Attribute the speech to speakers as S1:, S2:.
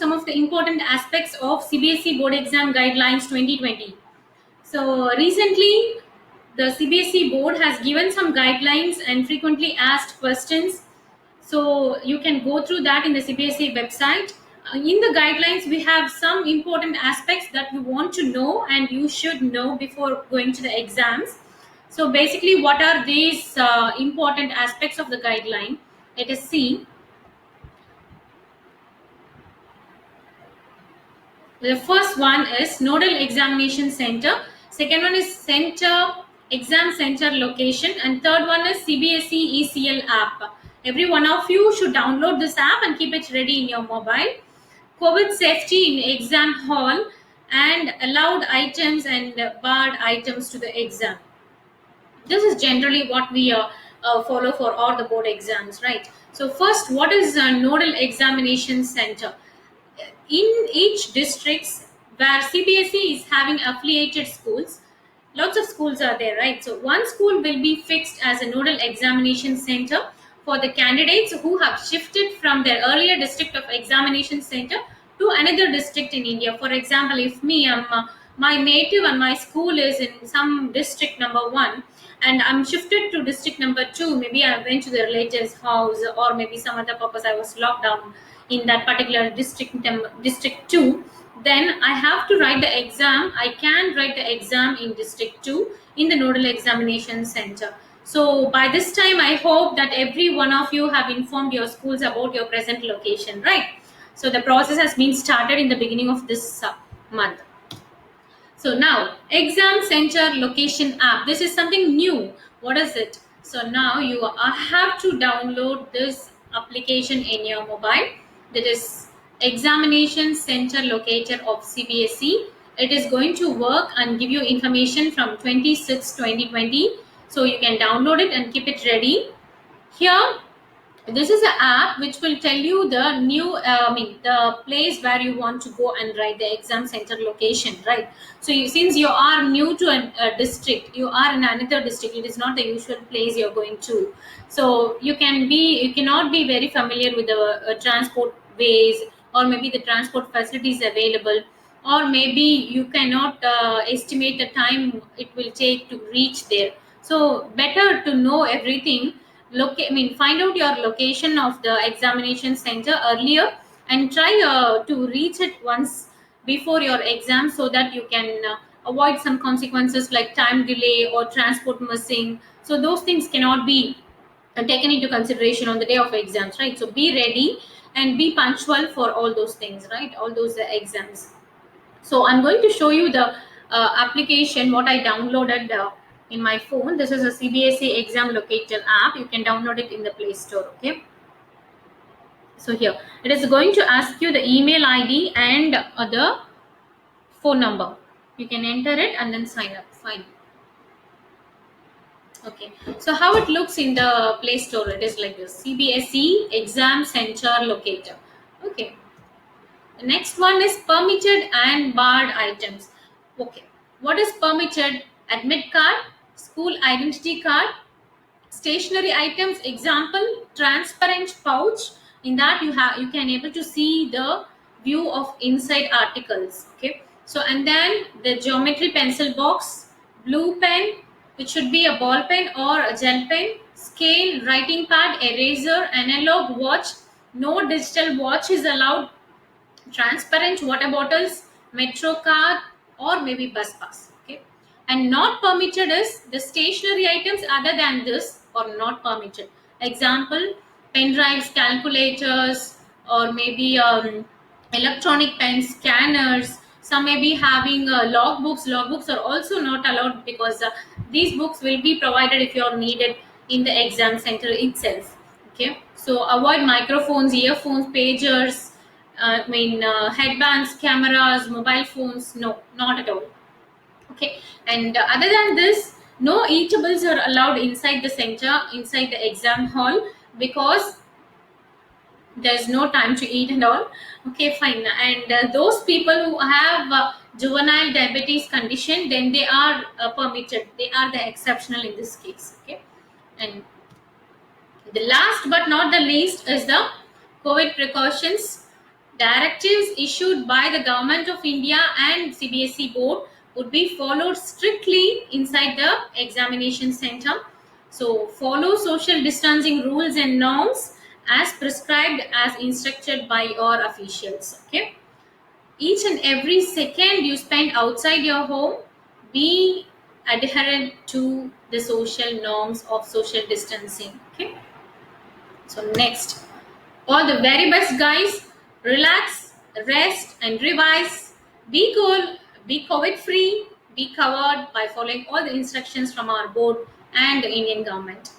S1: some of the important aspects of CBSE board exam guidelines 2020. So recently, the CBSE board has given some guidelines and frequently asked questions. So you can go through that in the CBSE website. In the guidelines, we have some important aspects that you want to know and you should know before going to the exams. So basically, what are these important aspects of the guideline? Let us see. The first one is nodal examination center. Second one is exam center location, and third one is CBSE ECL app. Every one of you should download this app and keep it ready in your mobile. COVID safety in exam hall and allowed items and barred items to the exam. This is generally what we follow for all the board exams, right? So first, what is a nodal examination center? In each districts where CBSE is having affiliated schools, lots of schools are there, right? So one school will be fixed as a nodal examination center for the candidates who have shifted from their earlier district of examination center to another district in India. For example, if my native and my school is in some district number 1 and I'm shifted to district number 2, maybe I went to the relative's house or maybe some other purpose, I was locked down in that particular district 2, then I have to write the exam. I can write the exam in district 2 in the nodal examination center. So by this time, I hope that every one of you have informed your schools about your present location, right? So the process has been started in the beginning of this month. So now, exam center location app. This is something new. What is it? So now you have to download this application in your mobile. That is examination center locator of CBSE. It is going to work and give you information from 26/2020. So you can download it and keep it ready. Here, this is an app which will tell you the the place where you want to go and write the exam center location, right? So since you are new to a district, you are in another district, it is not the usual place you're going to. So you cannot be very familiar with the transport ways, or maybe the transport facilities available, or maybe you cannot estimate the time it will take to reach there. So better to know everything. Find out your location of the examination center earlier and try to reach it once before your exam, so that you can avoid some consequences like time delay or transport missing. So those things cannot be taken into consideration on the day of exams, right? So be ready and be punctual for all those things, right? All those exams. So I'm going to show you the application what I downloaded in my phone. This is a CBSE exam locator app. You can download it in the Play Store. Okay. So here it is going to ask you the email ID and the phone number. You can enter it and then sign up. Fine. Okay. So how it looks in the Play Store? It is like this: CBSE exam center locator. Okay. The next one is permitted and barred items. Okay. What is permitted? Admit card, school identity card, stationary items. Example, transparent pouch. In that you can able to see the view of inside articles. Okay. So and then the geometry pencil box, blue pen, which should be a ball pen or a gel pen, scale, writing pad, eraser, analog watch. No digital watch is allowed, transparent water bottles, metro card, or maybe bus pass. Okay, and not permitted is the stationary items other than this or not permitted. Example: pen drives, calculators, or maybe electronic pens, scanners. Some may be having logbooks. Logbooks are also not allowed because these books will be provided if you are needed in the exam center itself. Okay, so avoid microphones, earphones, pagers, headbands, cameras, mobile phones. No, not at all. Okay, and other than this, no eatables are allowed inside the center, inside the exam hall, because there's no time to eat and all. Okay, fine. And those people who have juvenile diabetes condition, then they are permitted. They are the exceptional in this case. Okay, and the last but not the least is the COVID precautions. directives issued by the government of India and CBSE board would be followed strictly inside the examination center. So follow social distancing rules and norms as prescribed, as instructed by your officials. Okay, each and every second you spend outside your home, be adherent to the social norms of social distancing. Okay, so next, all the very best, guys. Relax, rest, and revise. Be cool, be COVID free, be covered by following all the instructions from our board and the Indian government.